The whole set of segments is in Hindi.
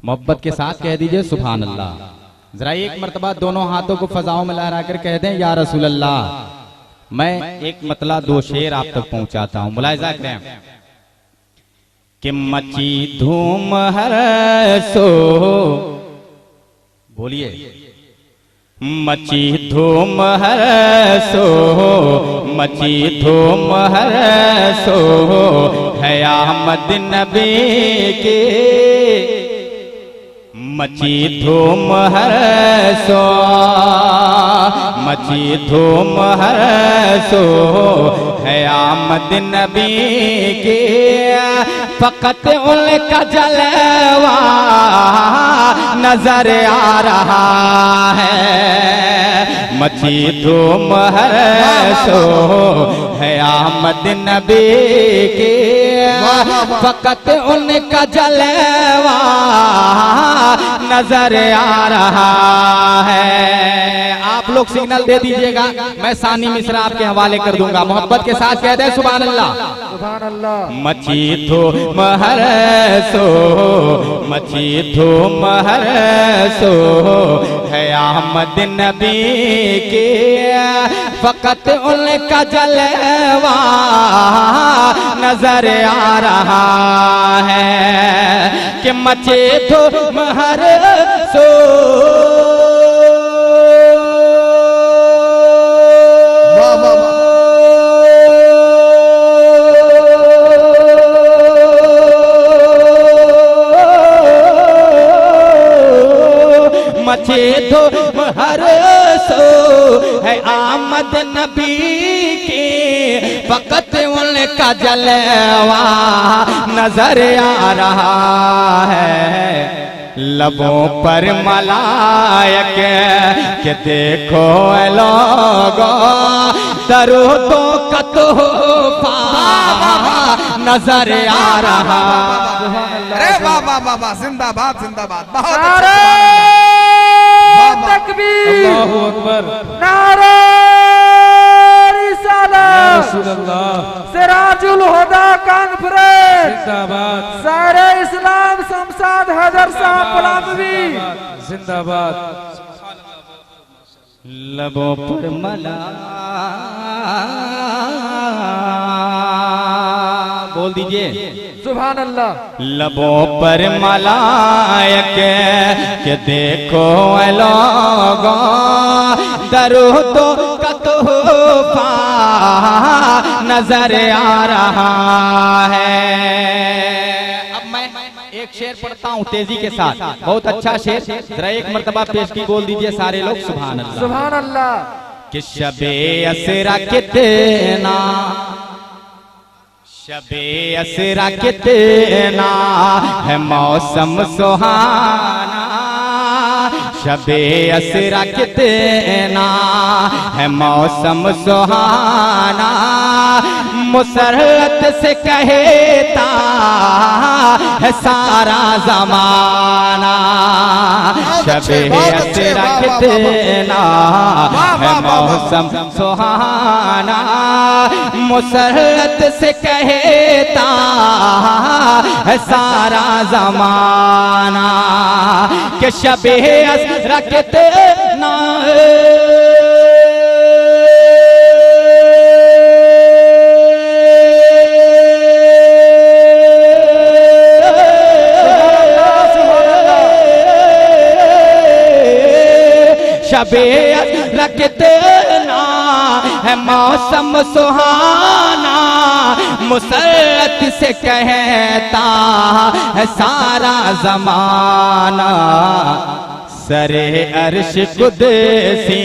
मोहब्बत के साथ कह दीजिए सुभान अल्लाह। जरा एक मर्तबा दोनों हाथों को फजाओं में लहरा कर कह दें या रसूल अल्लाह। मैं एक मतला दो शेर आप तक पहुंचाता हूं, मुलाहिजा करें कि मची धूम हर सो, बोलिए, मची धूम हर सो, मची धूम हर सो है आमद नबी की, मची धूम हर सो, मची धूम हर सो है आमद नबी की, फकत उनका जलवा नजर आ रहा है, मची धूम हर सो है आमद नबी की, फकत उनका जलवा नजर आ रहा है। आप लोग सिग्नल दे दीजिएगा, मैं सानी मिश्रा आपके हवाले कर दूंगा। मोहब्बत के साथ कह दे सुभान अल्लाह, सुभान अल्लाह। मची धूम हर सो, मची धूम हर सो है आमद नबी की, फकत उनका जलवा नजर आ रहा है कि मचे धूम हर सो, मचे धूम हर सो है आमद नबी की, फकत उनका जलवा नजर आ रहा है, लबों पर मलायक के देखो लोगो, दरूदों का तोहफा नजर आ रहा। अरे वाह वाह वाह वाह, जिंदाबाद जिंदाबाद, बहुत नारे तकबीर, अल्लाहु अकबर, नारे रिसालत, सिराजुल हुदा कॉन्फ्रेंस जिंदाबाद, सारे इस्लाम शमशाद हैदर साहब पलामवी जिंदाबाद। लबों पर मला, बोल दीजिए सुभान अल्लाह। लबों पर मलायक के देखो लोगों, दरूदों का तोहफा नजर आ रहा है। अब मैं एक शेर पढ़ता हूँ तेजी के साथ, बहुत अच्छा शेर, जरा एक मर्तबा पेश की बोल दीजिए सारे लोग सुभान अल्लाह, सुभान अल्लाह। कि शबे असरा कितना, शबे असरा कितना है मौसम सुहाना, शबे असरा कितना है मौसम सुहाना, मुसरत से कहता है सारा जमाना, शबे असरा कितना है मौसम सुहाना, मुसरत से कहता है सारा जमाना, कि शबे असरा कितना शबे रखतना है मौसम सुहाना, मुसरत से कहता है सारा जमाना, सरे अर्श कुदसी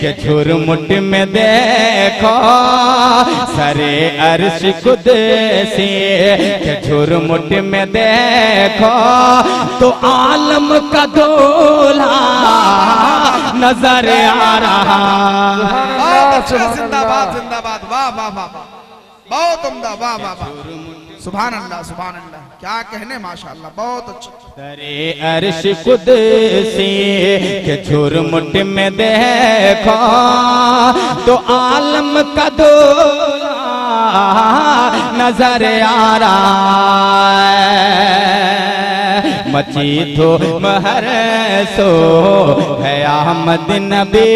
के झुरमुट में देखो, सरे अर्श कुदसी के झुरमुट में देखो, तो आलम का दूल्हा नजर आ रहा। बहुत अच्छा, जिंदाबाद जिंदाबाद, वाह वाह वाह, बहुत उम्दा, वाह वाह वाह, सुभान अल्लाह सुभान अल्लाह, क्या कहने, माशाअल्लाह, बहुत अच्छा। सरे अर्श कुदसी के झुरमुट में देखो, तो आलम का दूल्हा नजर आ रहा है, मची धूम हर सो है अहमद नबी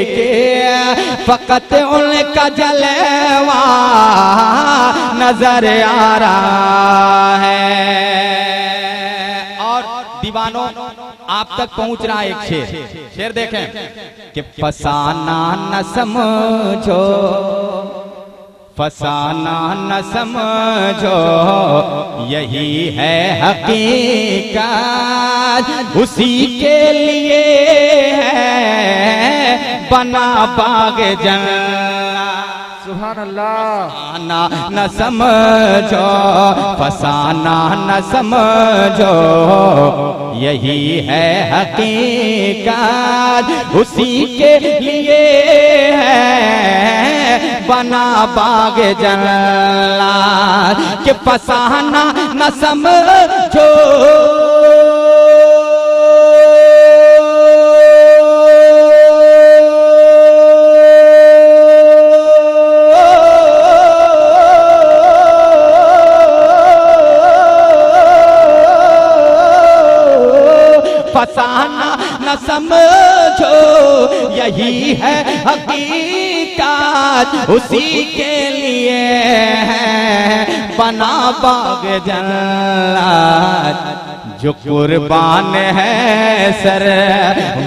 के, फकत उनका जलवा नजर आ रहा है। और दीवानों आप तक पहुंच रहा है एक शेर देखें कि फसाना न समझो, फसाना न समझो यही है हकीकत, उसी के लिए है बना बाग जन्नत। सुभान अल्लाह। फसाना न समझो, फसाना न समझो यही है हकीकत, उसी के लिए है बना बाग जन्नत। कि फसाना न समझो फसाना न समझो यही है हकीकत, उसी के लिए है बना बाग जन्नत। जो कुर्बान है सर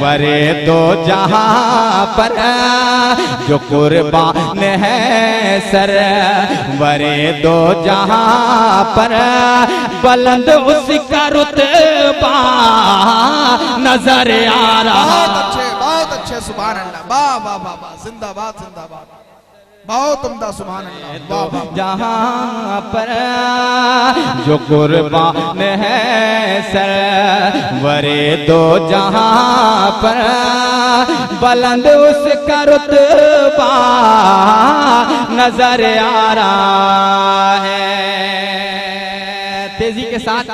वरे दो जहां पर, जो कुर्बान है सर वरे दो जहां पर, बुलंद उसका रुतबा नजर आ रहा। बहुत अच्छे सुभान अल्लाह, वाह वाह वाह वाह, जिंदाबाद जिंदाबाद, बहुत उम्दा सुभान अल्लाह, वाह वाह। जहां पर जो कुर्बान है सर वरे दो जहां पर, बुलंद उसका रुतबा नजर आ रहा है। तेजी के साथ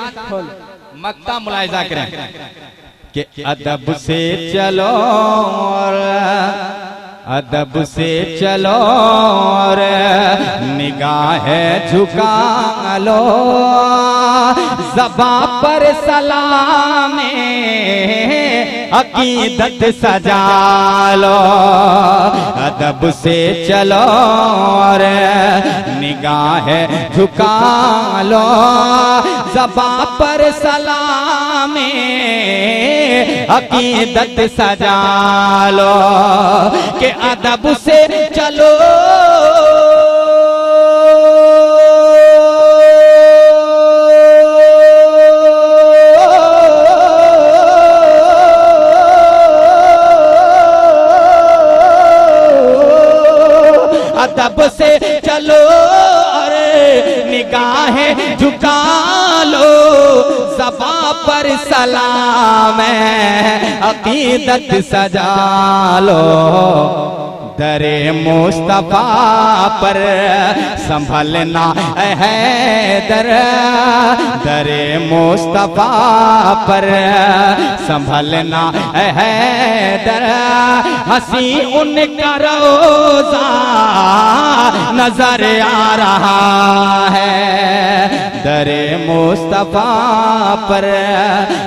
मक्ता मुलाहिजा करें कि अदब से चलो और अदब से चलो और निगाह झुका लो, ज़बां पर सलाम अकीदत सजा लो। अदब से चलो और निगाह झुका लो, ज़बां पर सलाम अकीदत सजा लो। के अदब से चलो अदब से चलो और निगाहें झुका लो, ज़बां पर सलाम अकीदत सजा लो। दरे मुस्तफा पर संभलना है दर, दरे मुस्तफा पर संभलना है दर, हंसी उनका रोज़ा नजर आ रहा है। दरे मुस्तफा पर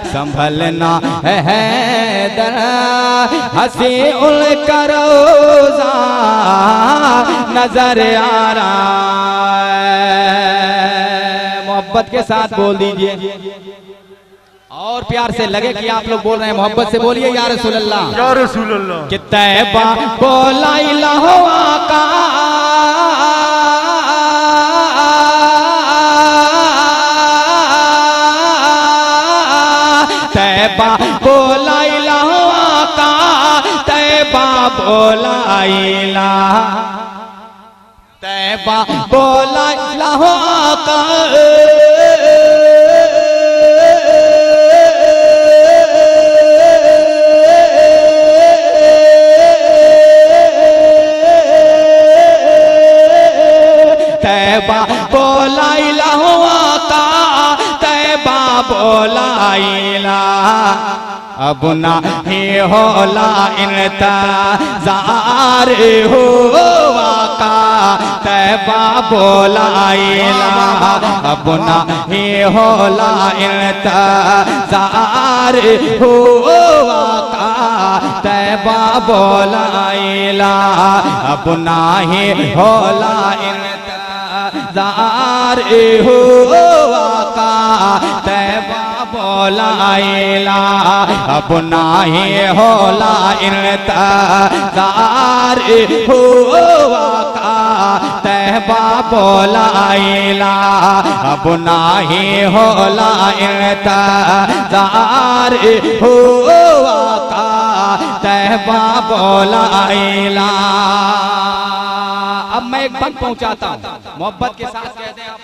संभलना है दर, हंसी उनका रोज़ा नजर आ रहा है। मोहब्बत के साथ बोल दीजिए और प्यार से लगे कि आप लोग बोल रहे हैं। मोहब्बत से बोलिए या रसूल अल्लाह, या रसूल अल्लाह। कि तैबा बोला इलाहो आका, तैबा बोला इलाहो आका, तैबा बोला इला, तैबा बोला इलाहो आका, तैबा बोला इलाहो आका, तैबा बोला इला, अब नाही होला इंतजार हो आका तैबा बोलाइला अब नाही होला इंतजार हो आका तैबा बोलाइला अब नाही होला इंतजार हो आका तैबा बोलाइला अब नाही होला इंतजार हो आका तैबा बोलाइला अब नाही होला इंतजार हो आका तैबा बोलाइला। अब मैं एक बात पहुंचाता हूं, मोहब्बत के साथ कह दें आप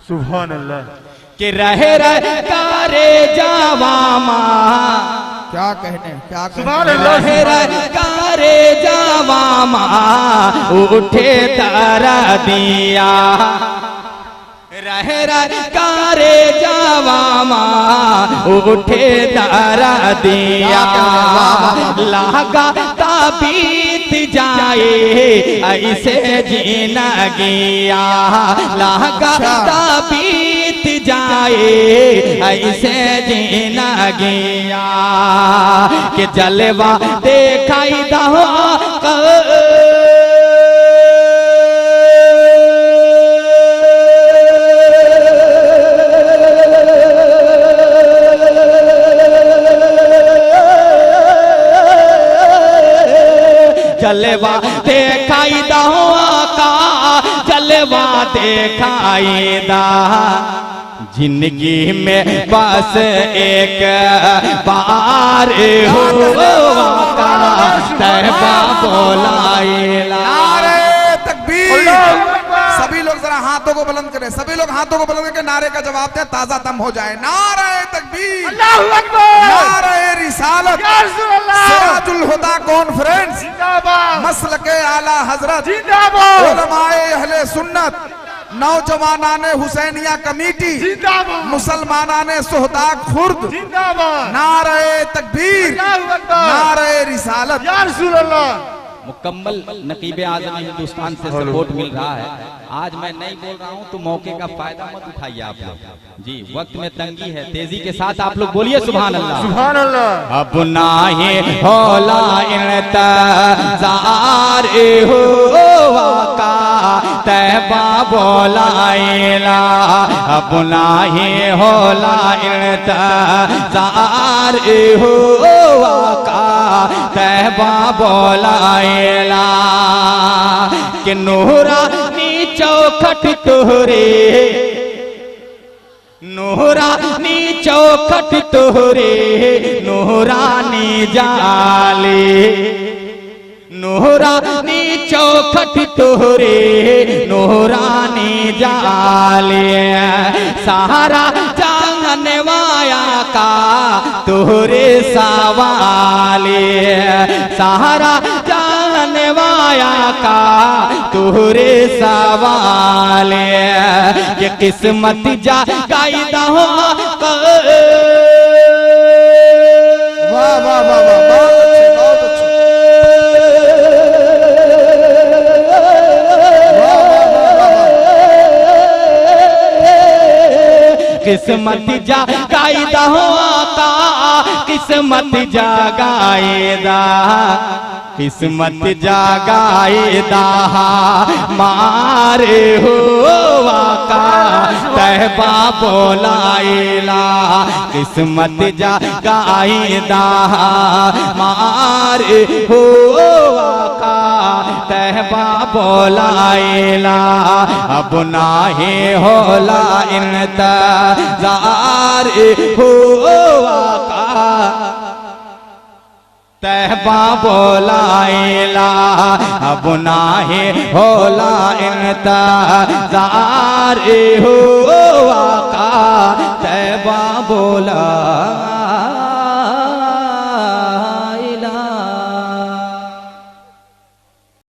सुभान अल्लाह कि रहे कारे जावामा क्या कहने क्या सुभान कहने अल्लाह रहे कारे जावामा उठे तारा दिया रहे कारे जावामा उठे तारा दिया लागा बीत जाए ऐसे जीना गया लागा बीत जाए ऐसे जीना गया कि जलवा देखाई दहो जलवा देखाई दा आका जलवा देखाई दा जिंदगी में बस एक बार हो आका तैबा बोलाइला। नारे तकबीर। सभी लोग जरा हाथों को बुलंद करें, सभी लोग हाथों को बुलंद करके नारे का जवाब दें, ताजा दम हो जाए। नारे तकबीर, अल्लाहू अकबर, नारे रिसालत, या रसूल अल्लाह, सिराजुल हुदा कॉन्फ्रेंस जिंदाबाद, मसलके आला हजरत जिंदाबाद, उलमाए अहले सुन्नत, नौजवानाने हुसैनिया कमेटी जिंदाबाद, मुसलमानाने सोहदाग खुर्द जिंदाबाद, नारे तकबीर, अल्लाहू अकबर, नारे रिसालत। या रसूल अल्लाह। मुकम्मल नकीब आज़म हिंदुस्तान से सपोर्ट मिल रहा है। आज मैं नहीं बोल रहा हूँ तो मौके का फायदा मत उठाइए आप लोग जी, वक्त में तंगी है, तेजी के साथ आप लोग बोलिए सुभान अल्लाह सुभान अल्लाह। अब नाही होला इंतजार हो आका तैबा बोलाइला अब नाही होला इंतजार हो आका तैबा बोलाइला कि नूरानी चौखट तोहरे नूरानी चौखट तोहरे नूरानी जाले नूरानी चौखट तोहरे नूरानी जाले सहारा जानने वाया का तोहरे सवाले सहारा जानने वाया का तोहरे सवाले ये किस्मत जा गाई दहो वाह वाह वाह वाह, बहुत अच्छे, बहुत अच्छे। वाह, वाह, वाह, वाह, वाह। किस्मत जा गायदा हो आका किस्मत जा गायदा किस्मत जा गायदा मारे हो आका तैबा बोलाइला किस्मत जा गायदा मारे हो आका तैबा बोलाइला अब नाही होला इंतजार हो आका तैबा बोलाइला अब नाही होला इंतजार हो आका